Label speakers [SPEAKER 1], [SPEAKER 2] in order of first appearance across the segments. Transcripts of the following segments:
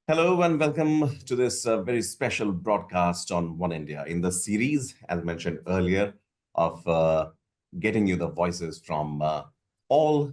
[SPEAKER 1] Hello and welcome to this very special broadcast on One India in the series, as mentioned earlier, of getting you the voices from all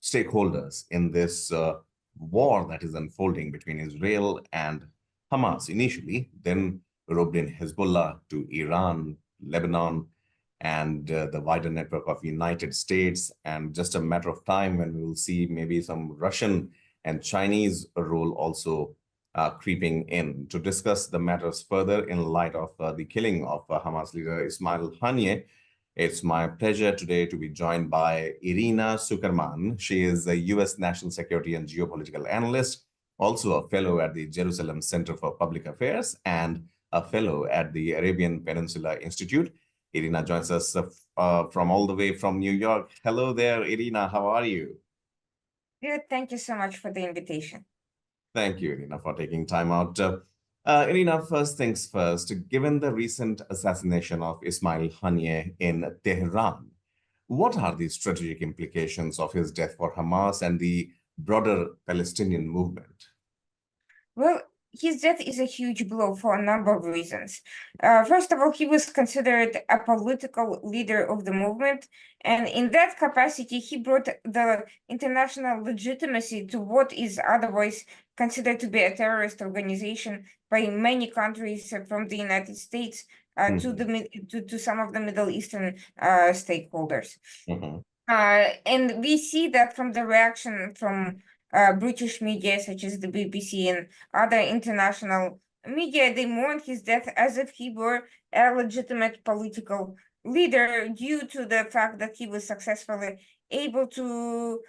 [SPEAKER 1] stakeholders in this war that is unfolding between Israel and Hamas initially, then roped in Hezbollah to Iran, Lebanon, and the wider network of United States. And just a matter of time when we will see maybe some Russian and Chinese role also creeping in. To discuss the matters further in light of the killing of Hamas leader Ismail Haniyeh, it's my pleasure today to be joined by Irina Sukerman. She is a U.S. national security and geopolitical analyst, also a fellow at the Jerusalem Center for Public Affairs and a fellow at the Arabian Peninsula Institute. Irina joins us from all the way from New York. Hello there, Irina. How are you?
[SPEAKER 2] Good. Thank you so much for the invitation.
[SPEAKER 1] Thank you, Irina, for taking time out. Irina, first things first, given the recent assassination of Ismail Haniyeh in Tehran, what are the strategic implications of his death for Hamas and the broader Palestinian movement?
[SPEAKER 2] Well, his death is a huge blow for a number of reasons. First of all, he was considered a political leader of the movement, and in that capacity, he brought the international legitimacy to what is otherwise considered to be a terrorist organization by many countries, from the United States to some of the Middle Eastern stakeholders. And we see that from the reaction from British media, such as the BBC and other international media. They mourned his death as if he were a legitimate political leader, due to the fact that he was successfully able to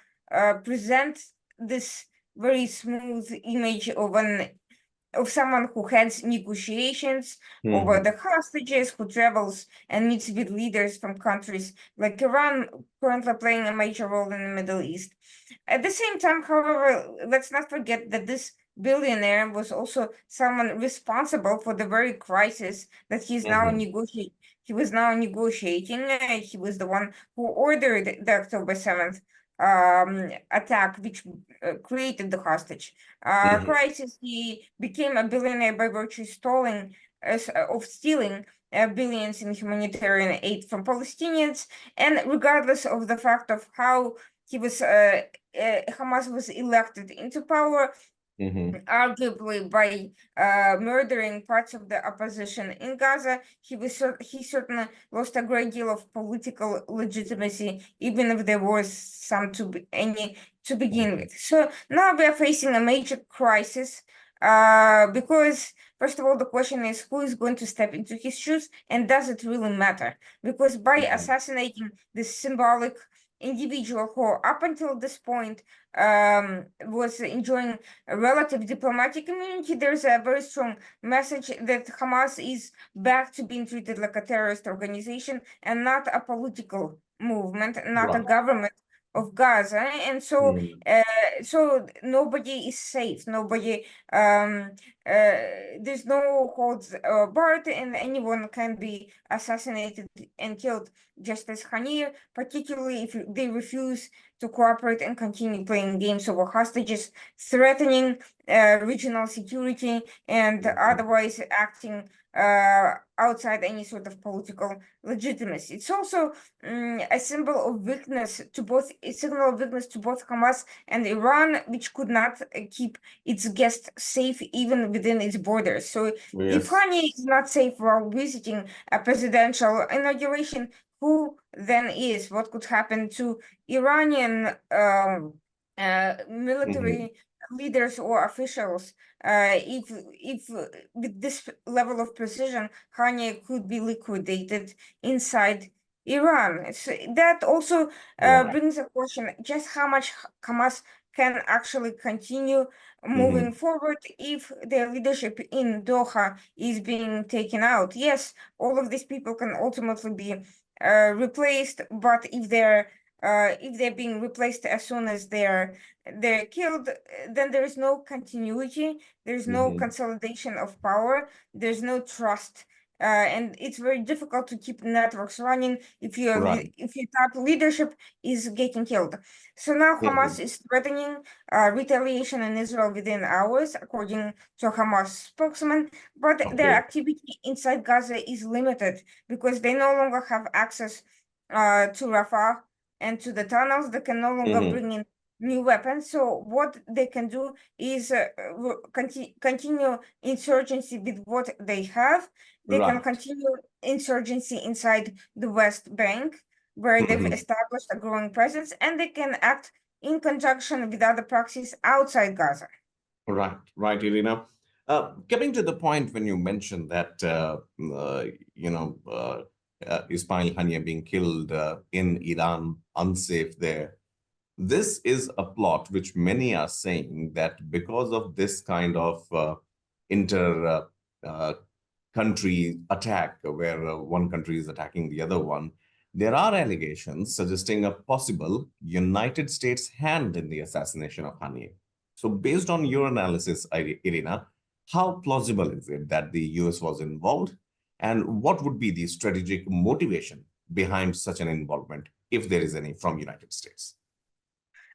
[SPEAKER 2] present this very smooth image of someone who heads negotiations over the hostages, who travels and meets with leaders from countries like Iran, currently playing a major role in the Middle East. At the same time, however, let's not forget that this billionaire was also someone responsible for the very crisis that he's now negotiating. He was now negotiating. He was the one who ordered the October 7th attack, which created the hostage crisis. He became a billionaire by virtue of stealing billions in humanitarian aid from Palestinians, and regardless of the fact of how he was, Hamas was elected into power, arguably by murdering parts of the opposition in Gaza. He certainly lost a great deal of political legitimacy, even if there was some to begin with. So now we are facing a major crisis, because first of all, the question is who is going to step into his shoes, and does it really matter? Because by assassinating this symbolic individual who up until this point was enjoying a relative diplomatic immunity, there's a very strong message that Hamas is back to being treated like a terrorist organization and not a political movement, not a government of Gaza. And so so nobody is safe. Nobody there's no holds barred, and anyone can be assassinated and killed, just as Haniyeh, particularly if they refuse to cooperate and continue playing games over hostages, threatening regional security, and otherwise acting outside any sort of political legitimacy. It's also a symbol of weakness to both, a signal of weakness to both Hamas and Iran, which could not keep its guests safe even within its borders. So if Haniyeh is not safe while visiting a presidential inauguration, who then is? What could happen to Iranian military leaders or officials if with this level of precision, Haniyeh could be liquidated inside Iran? So that also brings a question: just how much Hamas can actually continue moving forward if their leadership in Doha is being taken out? Yes, all of these people can ultimately be replaced, but if they're being replaced as soon as they're killed, then there is no continuity, there's no consolidation of power, there's no trust and it's very difficult to keep networks running if
[SPEAKER 1] Right.
[SPEAKER 2] if your top leadership is getting killed. So now Hamas is threatening retaliation in Israel within hours, according to a Hamas spokesman, but their
[SPEAKER 1] Okay.
[SPEAKER 2] activity inside Gaza is limited because they no longer have access to Rafah and to the tunnels. They can no longer bring in new weapons. So what they can do is continue insurgency with what they have. They can
[SPEAKER 1] Right.
[SPEAKER 2] continue insurgency inside the West Bank, where they've established a growing presence, and they can act in conjunction with other proxies outside Gaza.
[SPEAKER 1] Right, right, Irina. Coming to the point when you mentioned that, you know, Ismail Haniyeh being killed in Iran, unsafe there. This is a plot which many are saying that because of this kind of inter country attack, where one country is attacking the other one, there are allegations suggesting a possible United States hand in the assassination of Haniyeh. So, based on your analysis, Irina, how plausible is it that the US was involved? And what would be the strategic motivation behind such an involvement, if there is any, from United States?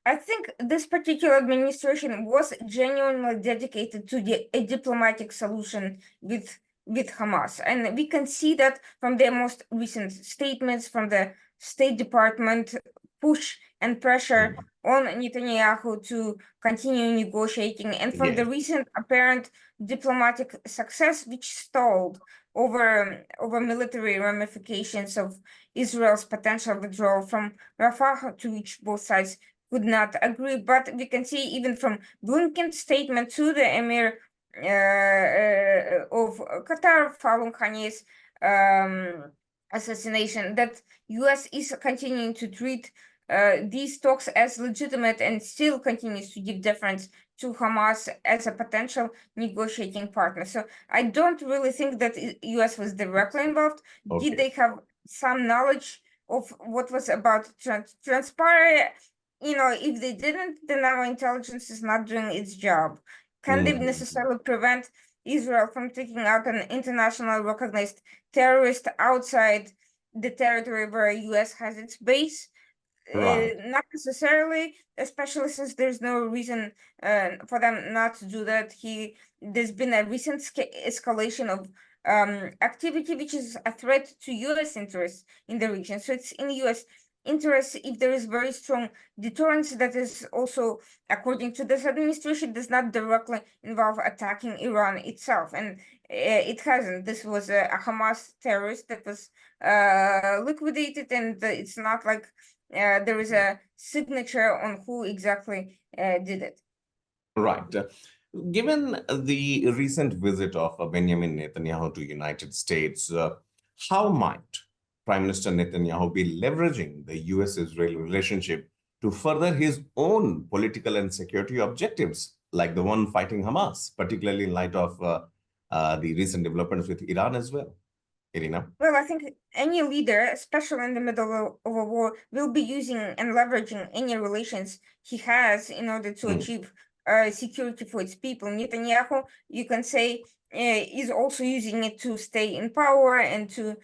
[SPEAKER 2] I think this particular administration was genuinely dedicated to a diplomatic solution with Hamas, and we can see that from their most recent statements, from the State Department push and pressure
[SPEAKER 1] Mhm.
[SPEAKER 2] on Netanyahu to continue negotiating, and from
[SPEAKER 1] Yeah.
[SPEAKER 2] the recent apparent diplomatic success, which stalled over military ramifications of Israel's potential withdrawal from Rafah, to which both sides would not agree. But we can see even from Blinken's statement to the Emir of Qatar following Haniyeh's assassination that US is continuing to treat these talks as legitimate and still continues to give deference to Hamas as a potential negotiating partner. So I don't really think that US was directly involved. Did
[SPEAKER 1] Okay.
[SPEAKER 2] they have some knowledge of what was about to transpire? If they didn't, then our intelligence is not doing its job. Can they
[SPEAKER 1] Mhm.
[SPEAKER 2] necessarily prevent Israel from taking out an internationally recognized terrorist outside the territory where US has its base?
[SPEAKER 1] Right.
[SPEAKER 2] Not necessarily, especially since there's no reason for them not to do that. There's been a recent escalation of activity which is a threat to US interests in the region. So it's in US interest if there is very strong deterrence that is also, according to this administration, does not directly involve attacking Iran itself. And it hasn't. This was a Hamas terrorist that was liquidated, and it's not like there is a signature on who exactly did it.
[SPEAKER 1] Right. Given the recent visit of Benjamin Netanyahu to United States, how might Prime Minister Netanyahu be leveraging the US-Israel relationship to further his own political and security objectives, like the one fighting Hamas, particularly in light of the recent developments with Iran as well? Irina?
[SPEAKER 2] Well, I think any leader, especially in the middle of a war, will be using and leveraging any relations he has in order to
[SPEAKER 1] Mm,
[SPEAKER 2] achieve security for its people. Netanyahu, you can say, is also using it to stay in power and to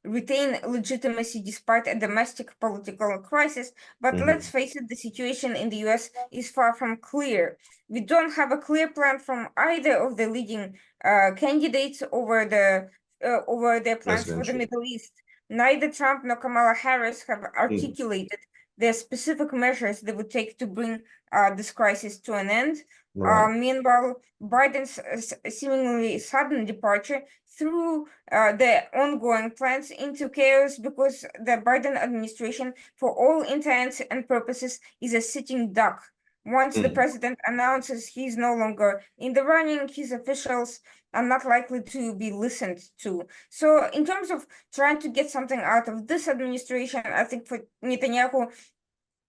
[SPEAKER 2] retain legitimacy despite a domestic political crisis. But let's
[SPEAKER 1] mhm.
[SPEAKER 2] face it, the situation in the US is far from clear. We don't have a clear plan from either of the leading candidates over their plans for the
[SPEAKER 1] Presidential.
[SPEAKER 2] Middle East. Neither Trump nor Kamala Harris have
[SPEAKER 1] Mm,
[SPEAKER 2] articulated the specific measures they would take to bring this crisis to an end.
[SPEAKER 1] right.
[SPEAKER 2] Meanwhile, Biden's seemingly sudden departure threw the ongoing plans into chaos because the Biden administration, for all intents and purposes, is a sitting duck. Once the
[SPEAKER 1] Mm,
[SPEAKER 2] president announces he's no longer in the running, his officials are not likely to be listened to. So, in terms of trying to get something out of this administration, I think for Netanyahu,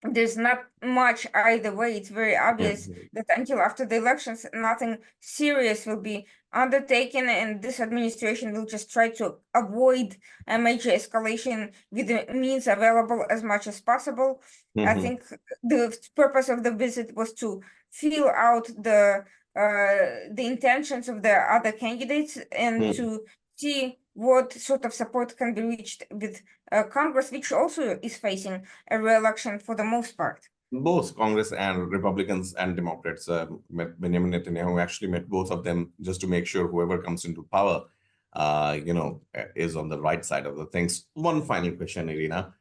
[SPEAKER 2] there's not much either way. It's very obvious
[SPEAKER 1] mhm.
[SPEAKER 2] that until after the elections, nothing serious will be undertaken, and this administration will just try to avoid a major escalation with the means available as much as possible. I
[SPEAKER 1] Mhm.
[SPEAKER 2] think the purpose of the visit was to feel out the intentions of the other candidates and
[SPEAKER 1] Mhm.
[SPEAKER 2] to see what sort of support can be reached with Congress, which also is facing a re-election for the most part.
[SPEAKER 1] Both Congress and Republicans and Democrats Benjamin Netanyahu actually met both of them just to make sure whoever comes into power, is on the right side of the things. One final question, Irina.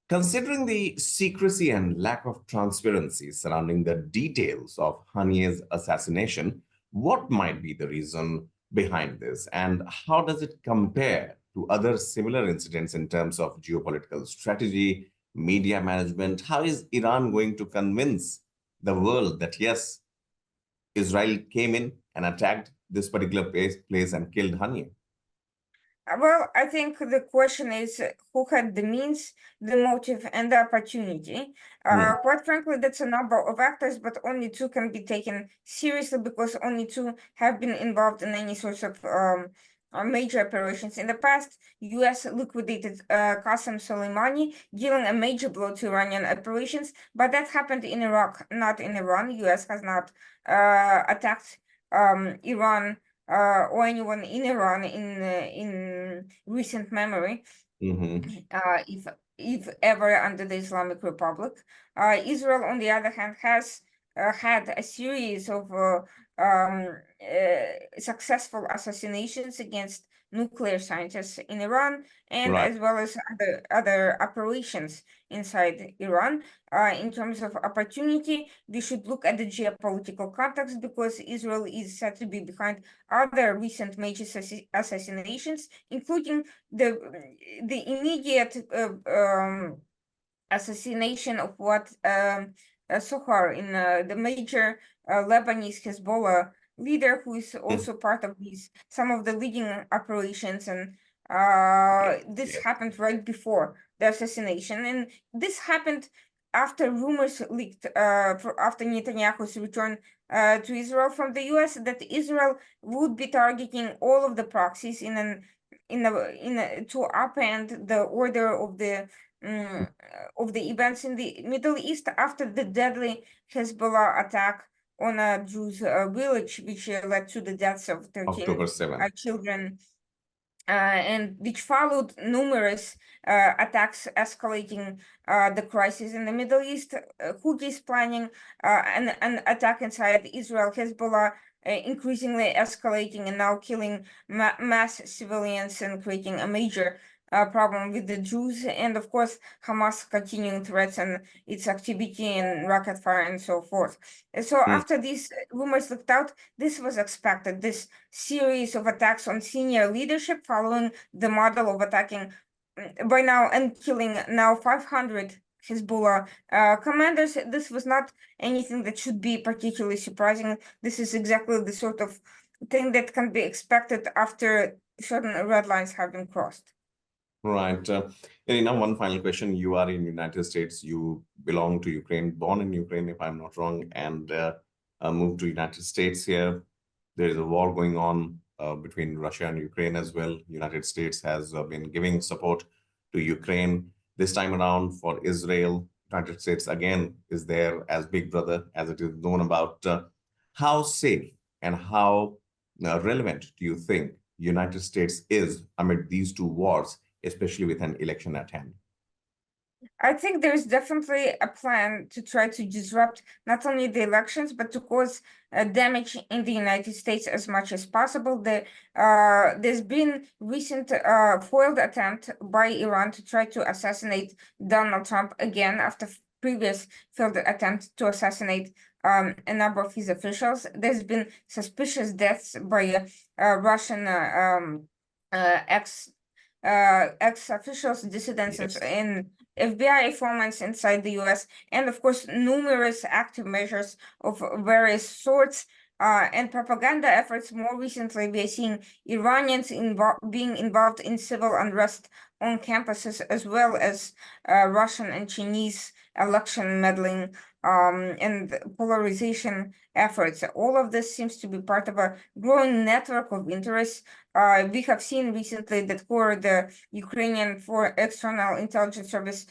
[SPEAKER 1] Considering the secrecy and lack of transparency surrounding the details of Haniyeh's assassination, what might be the reason behind this, and how does it compare to other similar incidents in terms of geopolitical strategy, media management? How is Iran going to convince the world that, yes, Israel came in and attacked this particular place and killed Haniyeh?
[SPEAKER 2] Well, I think the question is who had the means, the motive, and the opportunity.
[SPEAKER 1] Hmm.
[SPEAKER 2] Quite frankly, that's a number of actors, but only two can be taken seriously because only two have been involved in any sorts of major operations. In the past, U.S. liquidated Qasem Soleimani, dealing a major blow to Iranian operations, but that happened in Iraq, not in Iran. U.S. has not attacked Iran or anyone in Iran in recent memory,
[SPEAKER 1] Mm-hmm.
[SPEAKER 2] if ever under the Islamic Republic. Israel, on the other hand, has had a series of successful assassinations against nuclear scientists in Iran, and
[SPEAKER 1] Right.
[SPEAKER 2] as well as other operations inside Iran. In terms of opportunity, we should look at the geopolitical context because Israel is said to be behind other recent major assassinations, including the immediate assassination of what Sohar in the major Lebanese Hezbollah leader, who is also part of these some of the leading operations, and this
[SPEAKER 1] Yeah.
[SPEAKER 2] happened right before the assassination, and this happened after rumors leaked after Netanyahu's return to Israel from the U.S. that Israel would be targeting all of the proxies to upend the order mm, of the events in the Middle East after the deadly Hezbollah attack on a Druze village, which led to the deaths of 13
[SPEAKER 1] October 7th.
[SPEAKER 2] children, and which followed numerous attacks escalating the crisis in the Middle East. Houthi is planning an attack inside Israel, Hezbollah increasingly escalating and now killing mass civilians and creating a major problem with the Jews, and of course Hamas continuing threats and its activity and rocket fire and so forth. So after these rumors leaked out, this was expected. This series of attacks on senior leadership following the model of attacking by now and killing now 500 Hezbollah commanders. This was not anything that should be particularly surprising. This is exactly the sort of thing that can be expected after certain red lines have been crossed.
[SPEAKER 1] Right. Irina, one final question. You are in United States. You belong to Ukraine, born in Ukraine, if I'm not wrong, and moved to United States here. There is a war going on between Russia and Ukraine as well. United States has been giving support to Ukraine. This time around for Israel, United States again is there as big brother, as it is known about. How safe and how relevant do you think United States is amid these two wars, especially with an election at hand?
[SPEAKER 2] I think there's definitely a plan to try to disrupt not only the elections, but to cause damage in the United States as much as possible. There's been recent foiled attempt by Iran to try to assassinate Donald Trump again after previous failed attempt to assassinate a number of his officials. There's been suspicious deaths by Russian ex-officials, dissidents,
[SPEAKER 1] Yes.
[SPEAKER 2] and FBI informants inside the US, and of course, numerous active measures of various sorts and propaganda efforts. More recently, we are seeing Iranians being involved in civil unrest on campuses, as well as Russian and Chinese election meddling and polarization efforts. All of this seems to be part of a growing network of interests. We have seen recently that the Ukrainian for External Intelligence Service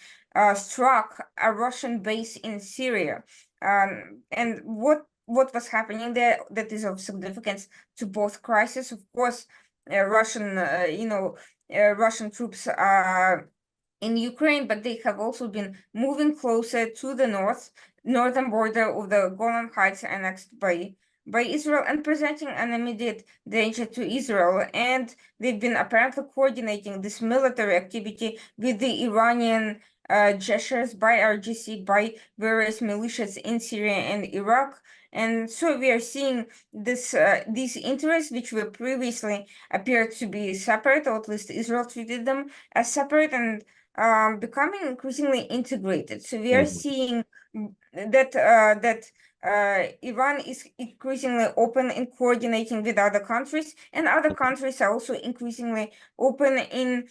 [SPEAKER 2] struck a Russian base in Syria. And what was happening there that is of significance to both crises? Of course, Russian, Russian troops in Ukraine, but they have also been moving closer to the northern border of the Golan Heights annexed by Israel and presenting an immediate danger to Israel. And they've been apparently coordinating this military activity with the Iranian gestures by RGC, by various militias in Syria and Iraq. And so we are seeing these interests, which were previously appeared to be separate, or at least Israel treated them as separate, and becoming increasingly integrated. So we are
[SPEAKER 1] Mhm.
[SPEAKER 2] seeing that Iran is increasingly open in coordinating with other countries, and other countries are also increasingly open in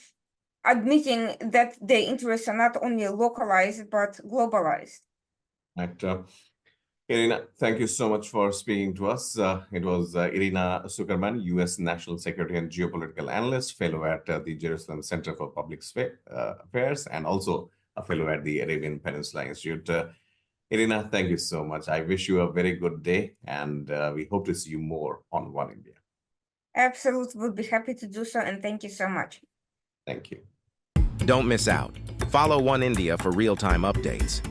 [SPEAKER 2] admitting that their interests are not only localized but globalized.
[SPEAKER 1] Right. Irina, thank you so much for speaking to us. It was Irina Zuckerman, U.S. National Security and Geopolitical Analyst, fellow at the Jerusalem Center for Public Affairs, and also a fellow at the Arabian Peninsula Institute. Irina, thank you so much. I wish you a very good day, and we hope to see you more on One India.
[SPEAKER 2] Absolutely, would be happy to do so, and thank you so much.
[SPEAKER 1] Thank you.
[SPEAKER 3] Don't miss out. Follow One India for real-time updates.